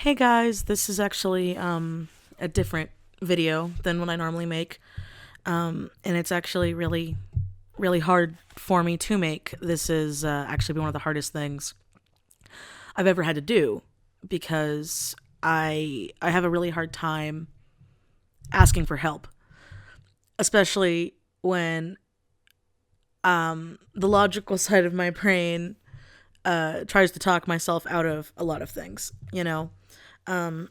Hey guys, this is actually a different video than what I normally make. And it's actually really hard for me to make. This is actually been one of the hardest things I've ever had to do because I have a really hard time asking for help, especially when the logical side of my brain tries to talk myself out of a lot of things, Um,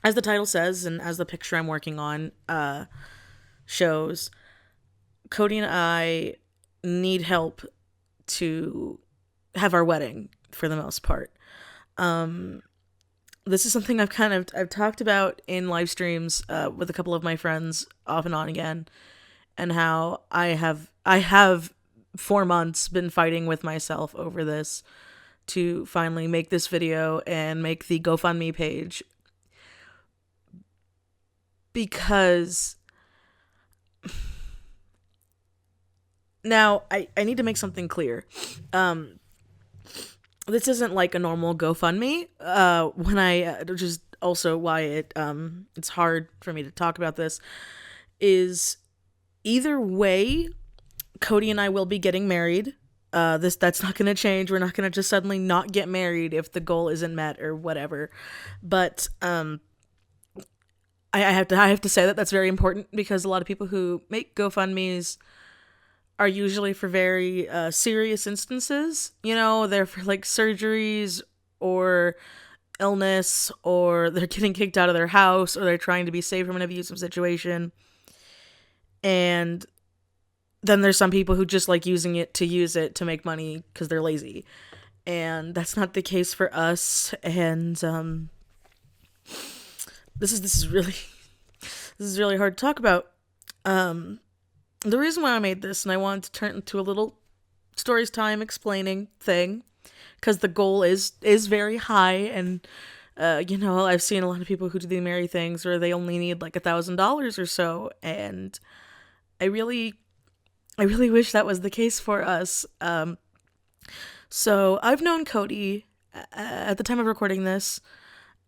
as the title says, and as the picture I'm working on shows, Cody and I need help to have our wedding for the most part. This is something I've talked about in live streams with a couple of my friends off and on again, and how I have 4 months been fighting with myself over this to finally make this video and make the GoFundMe page because now I need to make something clear. This isn't like a normal GoFundMe. When I which is also why it's hard for me to talk about this is either way, Cody and I will be getting married. That's not going to change. We're not going to just suddenly not get married if the goal isn't met or whatever. But I have to say that that's very important because a lot of people who make GoFundMe's are usually for very serious instances. They're for like surgeries or illness, or they're getting kicked out of their house, or they're trying to be saved from an abusive situation. And then there's some people who just like using it to use it to make money because they're lazy. And that's not the case for us. And this is really this is really hard to talk about. The reason why I made this, and I wanted to turn it into a little stories time explaining thing, because the goal is very high, and I've seen a lot of people who do the Mary things where they only need like $1,000 or so, and I really wish that was the case for us. So I've known Cody at the time of recording this,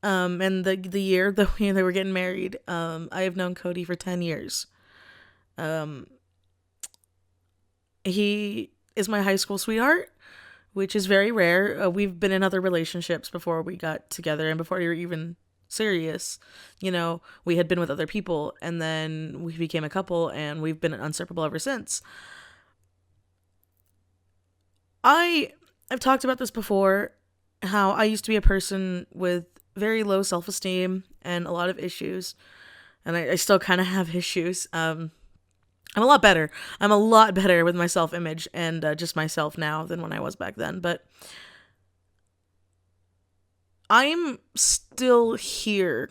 and the year that they were getting married. I have known Cody for 10 years. He is my high school sweetheart, which is very rare. We've been in other relationships before we got together and before we were even serious. We had been with other people, and then we became a couple, and we've been inseparable ever since. I've talked about this before, how I used to be a person with very low self-esteem and a lot of issues, and I still kind of have issues. I'm a lot better. I'm a lot better with my self-image and just myself now than when I was back then. But I'm still here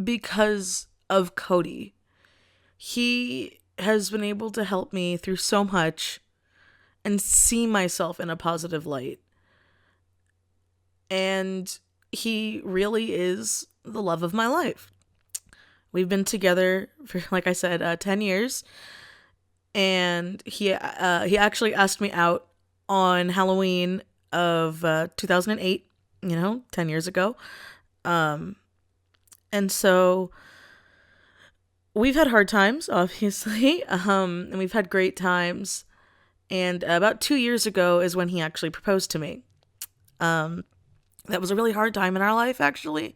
because of Cody. He has been able to help me through so much and see myself in a positive light. And he really is the love of my life. We've been together for, like I said, 10 years. And he actually asked me out on Halloween of 2008, 10 years ago. And so we've had hard times, obviously, and we've had great times. And about 2 years ago is when he actually proposed to me. That was a really hard time in our life, actually.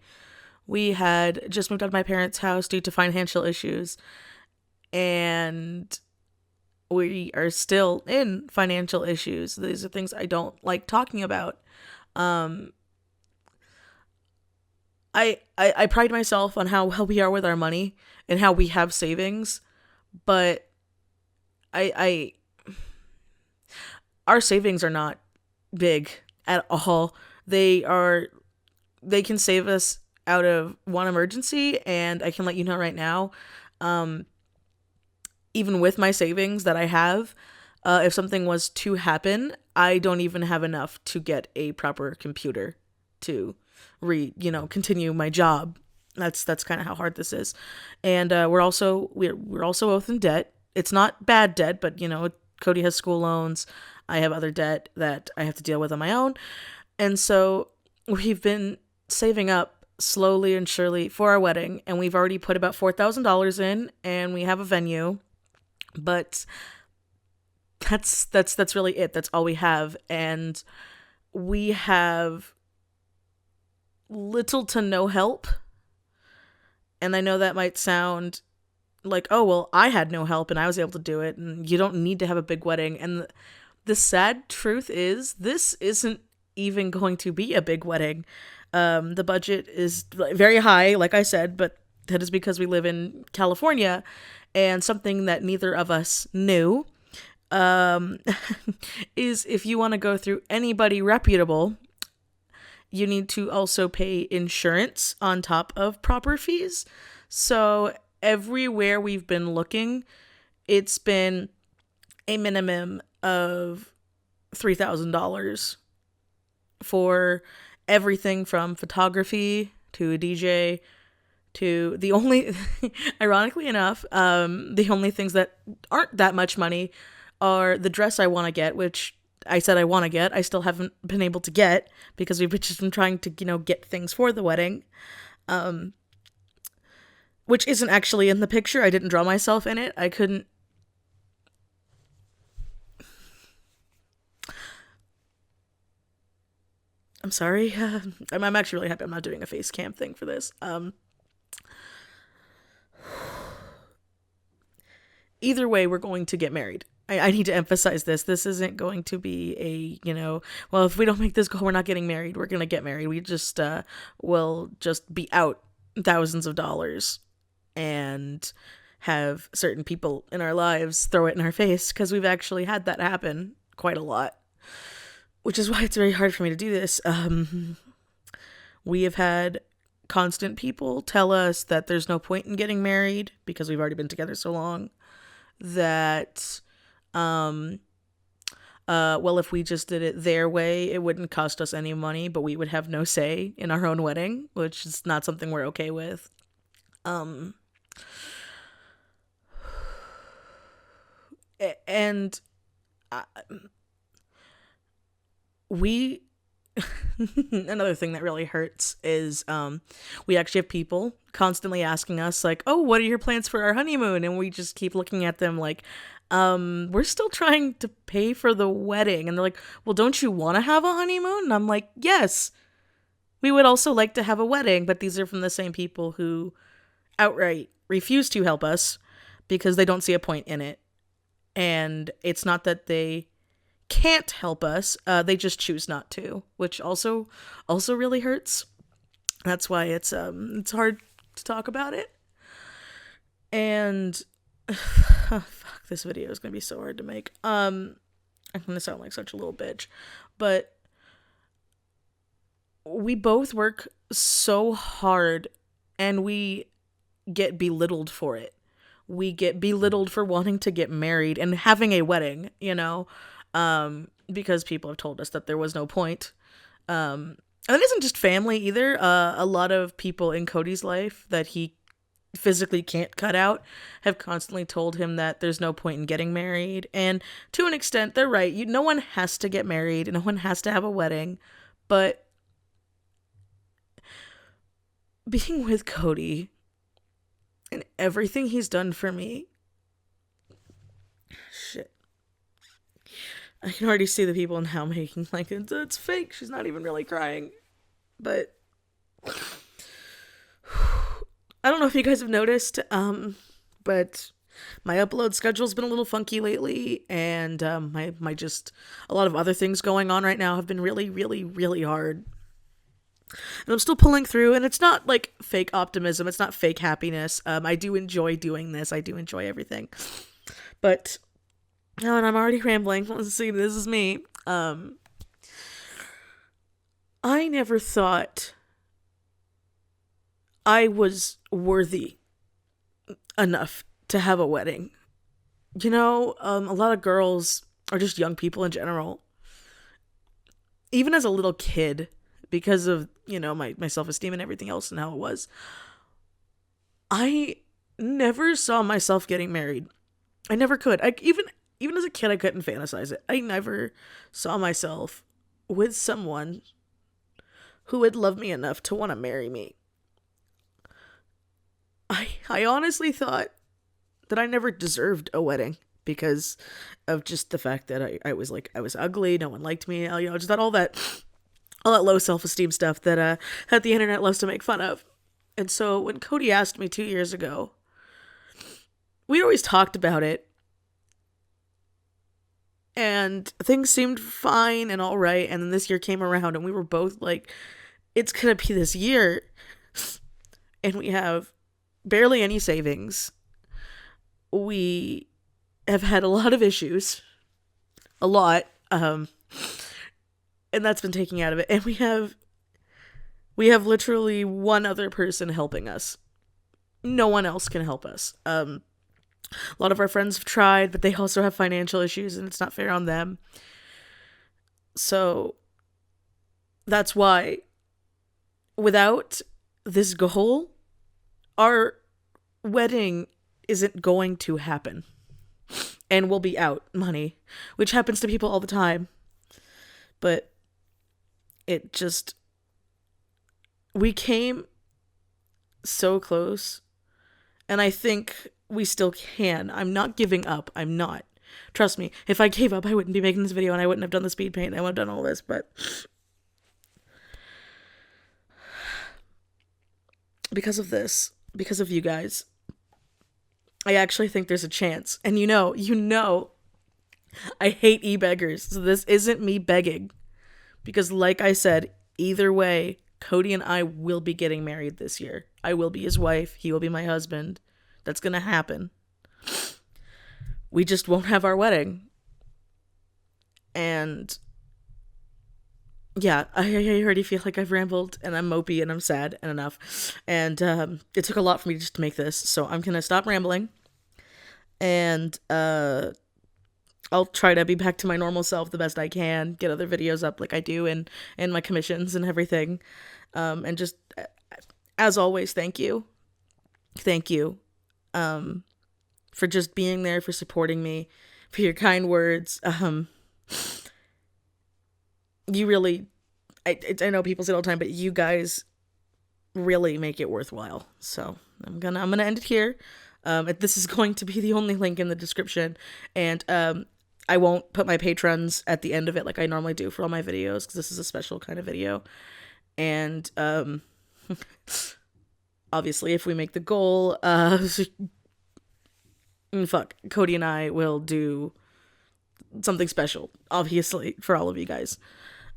We had just moved out of my parents' house due to financial issues, and we are still in financial issues. These are things I don't like talking about. I pride myself on how well we are with our money and how we have savings, but I our savings are not big at all. They can save us out of one emergency, and I can let you know right now, even with my savings that I have, if something was to happen, I don't even have enough to get a proper computer to continue my job. That's kind of how hard this is. And we're also both in debt. It's not bad debt, but Cody has school loans. I have other debt that I have to deal with on my own. And so we've been saving up slowly and surely for our wedding, and we've already put about $4,000 in, and we have a venue. But that's really it. That's all we have, and we have little to no help. And I know that might sound like, oh, well, I had no help and I was able to do it, and you don't need to have a big wedding. And the sad truth is, this isn't even going to be a big wedding. The budget is very high, like I said, but that is because we live in California, and something that neither of us knew is if you want to go through anybody reputable, you need to also pay insurance on top of proper fees. So everywhere we've been looking, it's been a minimum of $3,000 for everything from photography to a DJ to the only, ironically enough, the only things that aren't that much money are the dress I want to get, which I said I want to get. I still haven't been able to get because we've just been trying to, get things for the wedding. Which isn't actually in the picture. I didn't draw myself in it. I couldn't. I'm sorry. I'm actually really happy I'm not doing a face cam thing for this. Either way, we're going to get married. I need to emphasize this. This isn't going to be well, if we don't make this goal, we're not getting married. We're going to get married. We just will just be out thousands of dollars and have certain people in our lives throw it in our face, because we've actually had that happen quite a lot, which is why it's very hard for me to do this. We have had constant people tell us that there's no point in getting married because we've already been together so long, that well, if we just did it their way, it wouldn't cost us any money, but we would have no say in our own wedding, which is not something we're okay with. And we another thing that really hurts is we actually have people constantly asking us, like, oh, what are your plans for our honeymoon? And we just keep looking at them like, we're still trying to pay for the wedding. And they're like, well, don't you want to have a honeymoon? And I'm like, yes, we would also like to have a wedding, but these are from the same people who outright refuse to help us because they don't see a point in it. And it's not that they can't help us, they just choose not to, which also really hurts. That's why it's hard to talk about it. And fuck, this video is gonna be so hard to make. I'm gonna sound like such a little bitch, but we both work so hard and we get belittled for it. We get belittled for wanting to get married and having a wedding, because people have told us that there was no point. And it isn't just family either. A lot of people in Cody's life that he physically can't cut out have constantly told him that there's no point in getting married. And to an extent, they're right. No one has to get married. No one has to have a wedding. But being with Cody and everything he's done for me, shit. I can already see the people now making like, it's fake. She's not even really crying. But I don't know if you guys have noticed, but my upload schedule's been a little funky lately, and my just a lot of other things going on right now have been really, really, really hard. And I'm still pulling through, and it's not like fake optimism. It's not fake happiness. I do enjoy doing this. I do enjoy everything. But, oh, and I'm already rambling. Let's see, this is me. I never thought I was worthy enough to have a wedding. A lot of girls, or just young people in general, even as a little kid, because of, my self-esteem and everything else and how it was, I never saw myself getting married. I never could. Even as a kid, I couldn't fantasize it. I never saw myself with someone who would love me enough to want to marry me. I honestly thought that I never deserved a wedding because of just the fact that I was like, I was ugly, no one liked me, just that all that low self-esteem stuff that the internet loves to make fun of. And so when Cody asked me 2 years ago, we always talked about it, and things seemed fine and all right. And then this year came around, and we were both like, it's gonna be this year, and we have barely any savings. We have had a lot of issues, a lot, and that's been taking out of it. And we have literally one other person helping us. No one else can help us. A lot of our friends have tried, but they also have financial issues, and it's not fair on them. So that's why, without this goal, our wedding isn't going to happen. And we'll be out money, which happens to people all the time. But it just, we came so close, and I think we still can. I'm not giving up. I'm not. Trust me, if I gave up, I wouldn't be making this video, and I wouldn't have done the speed paint, and I wouldn't have done all this, but because of this, because of you guys, I actually think there's a chance. And you know, I hate e-beggars, so this isn't me begging. Because like I said, either way, Cody and I will be getting married this year. I will be his wife. He will be my husband. That's gonna happen. We just won't have our wedding. And yeah, I already feel like I've rambled, and I'm mopey, and I'm sad, and enough. And it took a lot for me just to make this, so I'm gonna stop rambling. And I'll try to be back to my normal self the best I can, get other videos up like I do, and my commissions and everything. And just, as always, thank you. Thank you. For just being there, for supporting me, for your kind words. You really, I know people say it all the time, but you guys really make it worthwhile. So I'm gonna end it here. This is going to be the only link in the description, and I won't put my patrons at the end of it like I normally do for all my videos, because this is a special kind of video. And obviously, if we make the goal, Cody and I will do something special, obviously, for all of you guys.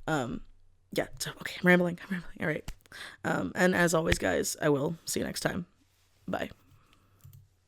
Yeah, so, okay, I'm rambling. All right. And as always, guys, I will see you next time. Bye.